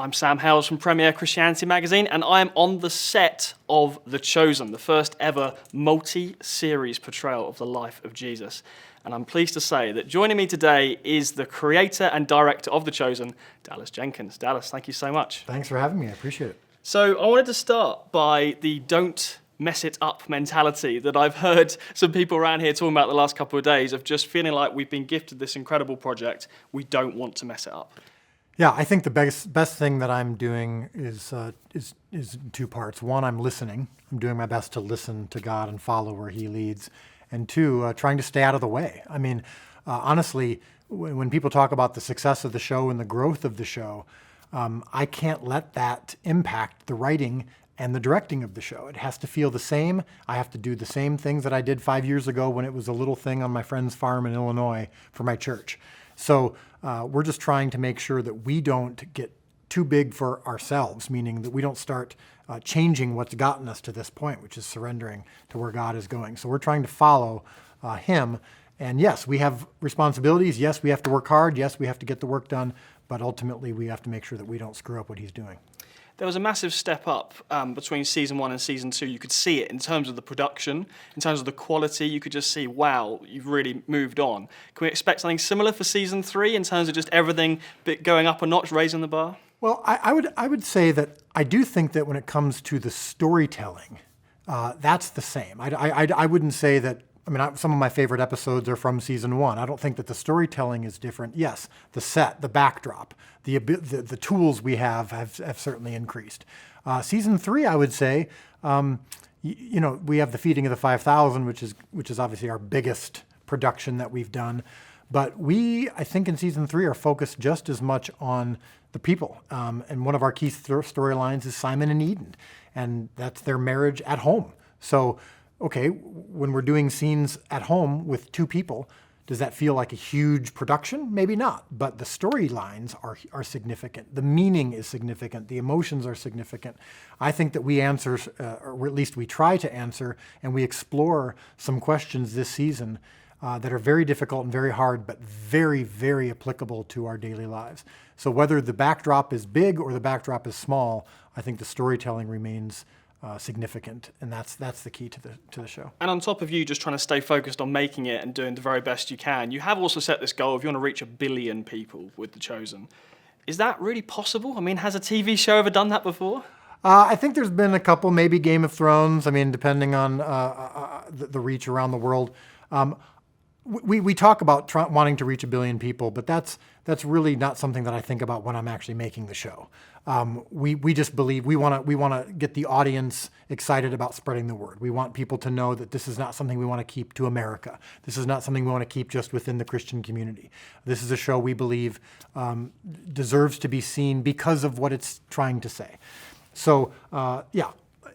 I'm Sam Hales from Premier Christianity Magazine, and I am on the set of The Chosen, the first ever multi-series portrayal of the life of Jesus. And I'm pleased to say that joining me today is the creator and director of The Chosen, Dallas Jenkins. Dallas, thank you so much. Thanks for having me. I appreciate it. So I wanted to start by the don't mess it up mentality that I've heard some people around here talking about the last couple of days, of just feeling like we've been gifted this incredible project. We don't want to mess it up. Yeah, I think the best thing that I'm doing is two parts. One, I'm listening. I'm doing my best to listen to God and follow where He leads. And two, trying to stay out of the way. I mean, honestly, when people talk about the success of the show and the growth of the show, I can't let that impact the writing and the directing of the show. It has to feel the same. I have to do the same things that I did 5 years ago when it was a little thing on my friend's farm in Illinois for my church. So we're just trying to make sure that we don't get too big for ourselves, meaning that we don't start changing what's gotten us to this point, which is surrendering to where God is going. So we're trying to follow Him. And yes, we have responsibilities. Yes, we have to work hard. Yes, we have to get the work done. But ultimately, we have to make sure that we don't screw up what He's doing. There was a massive step up between season 1 and season 2. You could see it in terms of the production, in terms of the quality. You could just see, wow, you've really moved on. Can we expect something similar for season 3 in terms of just everything going up a notch, raising the bar? Well, I would say that I do think that when it comes to the storytelling, that's the same. I wouldn't say that. I mean, some of my favorite episodes are from season 1. I don't think that the storytelling is different. Yes, the set, the backdrop, the tools we have certainly increased. Season 3, I would say, we have the feeding of the 5,000, which is obviously our biggest production that we've done. But I think in season 3, are focused just as much on the people. And one of our key storylines is Simon and Eden, and that's their marriage at home. So, okay, when we're doing scenes at home with 2 people, does that feel like a huge production? Maybe not, but the storylines are significant. The meaning is significant. The emotions are significant. I think that we answer, or at least we try to answer, and we explore some questions this season that are very difficult and very hard, but very, very applicable to our daily lives. So whether the backdrop is big or the backdrop is small, I think the storytelling remains significant, and that's the key to the show. And on top of you just trying to stay focused on making it and doing the very best you can, you have also set this goal of you want to reach 1 billion people with The Chosen. Is that really possible? I mean, has a TV show ever done that before? I think there's been a couple, maybe Game of Thrones. I mean, depending on the reach around the world. We talk about wanting to reach 1 billion people, but that's really not something that I think about when I'm actually making the show. We just believe we want to get the audience excited about spreading the word. We want people to know that this is not something we want to keep to America. This is not something we want to keep just within the Christian community. This is a show we believe deserves to be seen because of what it's trying to say. So,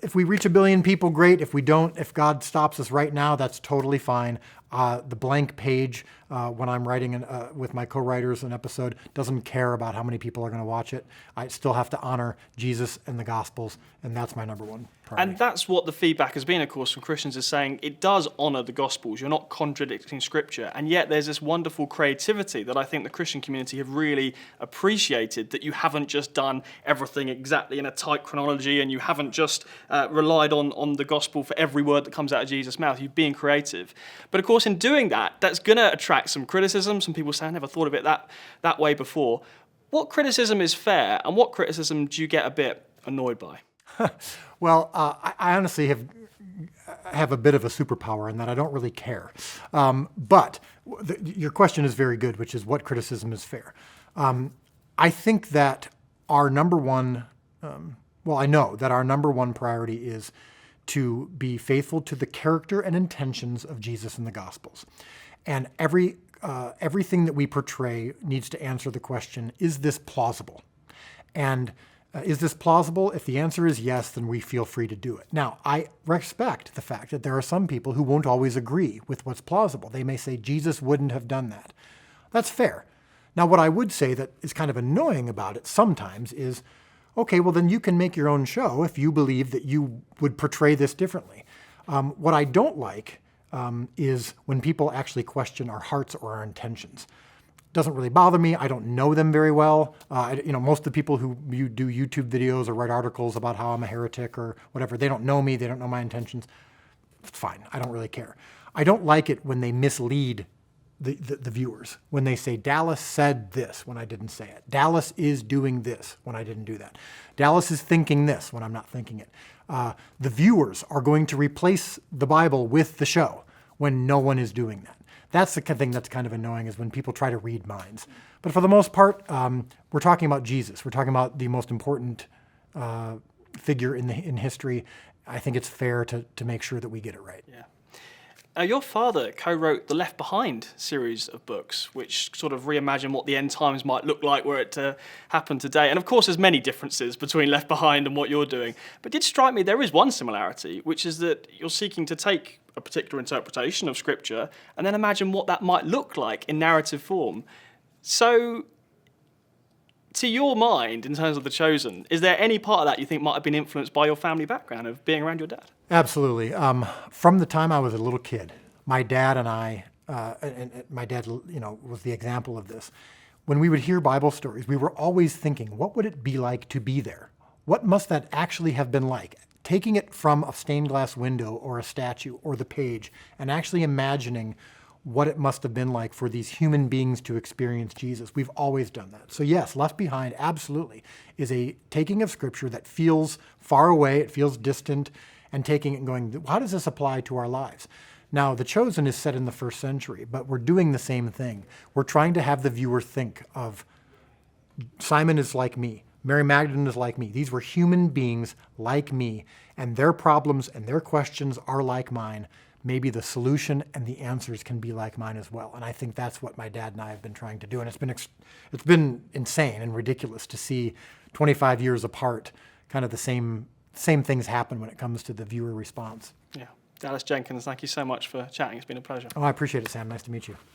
if we reach 1 billion people, great. If we don't, if God stops us right now, that's totally fine. The blank page, when I'm writing with my co-writers an episode, doesn't care about how many people are going to watch it. I still have to honor Jesus and the Gospels, and that's my number one priority. And that's what the feedback has been, of course, from Christians, is saying it does honor the Gospels. You're not contradicting Scripture, and yet there's this wonderful creativity that I think the Christian community have really appreciated, that you haven't just done everything exactly in a tight chronology, and you haven't just relied on the Gospel for every word that comes out of Jesus' mouth. You're being creative. But of course, in doing that, that's going to attract some criticism. Some people say, I never thought of it that way before. What criticism is fair, and what criticism do you get a bit annoyed by? Well, I honestly have a bit of a superpower in that I don't really care. But your question is very good, which is what criticism is fair. I think that our number one, I know that our number one priority is to be faithful to the character and intentions of Jesus in the Gospels. And everything that we portray needs to answer the question, is this plausible? And is this plausible? If the answer is yes, then we feel free to do it. Now, I respect the fact that there are some people who won't always agree with what's plausible. They may say Jesus wouldn't have done that. That's fair. Now, what I would say that is kind of annoying about it sometimes is, okay, well, then you can make your own show if you believe that you would portray this differently. What I don't like is when people actually question our hearts or our intentions. doesn't really bother me. I don't know them very well. Most of the people who do YouTube videos or write articles about how I'm a heretic or whatever, they don't know me. They don't know my intentions. It's fine. I don't really care. I don't like it when they mislead the viewers, when they say Dallas said this when I didn't say it. Dallas is doing this when I didn't do that. Dallas is thinking this when I'm not thinking it. The viewers are going to replace the Bible with the show when no one is doing that. That's the kind of thing that's kind of annoying, is when people try to read minds. But for the most part, we're talking about Jesus. We're talking about the most important figure in history. I think it's fair to make sure that we get it right. Yeah. Your father co-wrote the Left Behind series of books, which sort of reimagine what the end times might look like were it to happen today. And of course, there's many differences between Left Behind and what you're doing. But it did strike me there is one similarity, which is that you're seeking to take a particular interpretation of Scripture and then imagine what that might look like in narrative form. So, to your mind, in terms of The Chosen, is there any part of that you think might have been influenced by your family background of being around your dad? Absolutely. From the time I was a little kid, my dad and I, and my dad, was the example of this. When we would hear Bible stories, we were always thinking, what would it be like to be there? What must that actually have been like? Taking it from a stained glass window or a statue or the page and actually imagining what it must have been like for these human beings to experience Jesus. We've always done that. So yes, Left Behind absolutely is a taking of Scripture that feels far away, it feels distant, and taking it and going, how does this apply to our lives? Now, The Chosen is set in the 1st century, but we're doing the same thing. We're trying to have the viewer think of Simon is like me, Mary Magdalene is like me. These were human beings like me, and their problems and their questions are like mine. Maybe the solution and the answers can be like mine as well. And I think that's what my dad and I have been trying to do. And it's been insane and ridiculous to see 25 years apart, kind of the same things happen when it comes to the viewer response. Yeah. Dallas Jenkins, thank you so much for chatting. It's been a pleasure. Oh, I appreciate it, Sam. Nice to meet you.